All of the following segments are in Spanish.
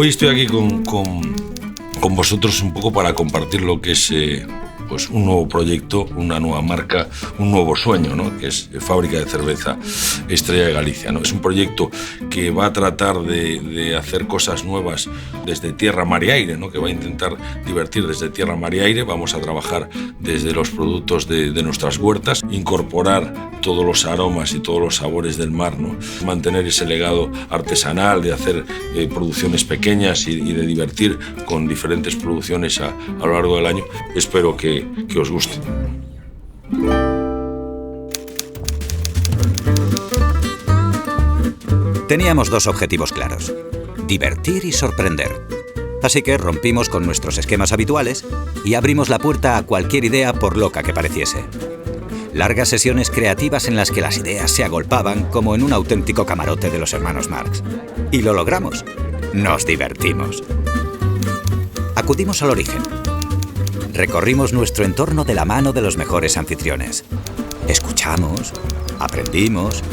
Hoy estoy aquí con vosotros un poco para compartir lo que es pues un nuevo proyecto, una nueva marca, un nuevo sueño, ¿no? Que es Fábrica de Cerveza Estrella de Galicia, ¿no? Es un proyecto que va a tratar de hacer cosas nuevas desde tierra, mar y aire, ¿no? Que va a intentar divertir desde tierra, mar y aire. Vamos a trabajar desde los productos de nuestras huertas, incorporar todos los aromas y todos los sabores del mar, ¿no? Mantener ese legado artesanal de hacer producciones pequeñas y de divertir con diferentes producciones a lo largo del año. Espero que os guste. Teníamos dos objetivos claros: divertir y sorprender. Así que rompimos con nuestros esquemas habituales y abrimos la puerta a cualquier idea, por loca que pareciese. Largas sesiones creativas en las que las ideas se agolpaban como en un auténtico camarote de los hermanos Marx. Y lo logramos. Nos divertimos. Acudimos al origen. Recorrimos nuestro entorno de la mano de los mejores anfitriones. Escuchamos, aprendimos.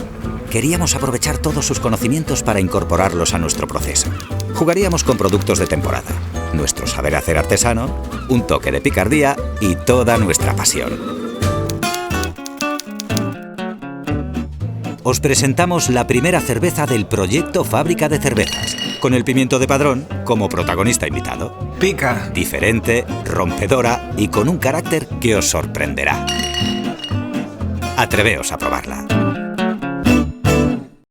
Queríamos aprovechar todos sus conocimientos para incorporarlos a nuestro proceso. Jugaríamos con productos de temporada, nuestro saber hacer artesano, un toque de picardía y toda nuestra pasión. Os presentamos la primera cerveza del proyecto Fábrica de Cervezas, con el pimiento de Padrón como protagonista invitado. Pica. Diferente, rompedora y con un carácter que os sorprenderá. Atreveos a probarla.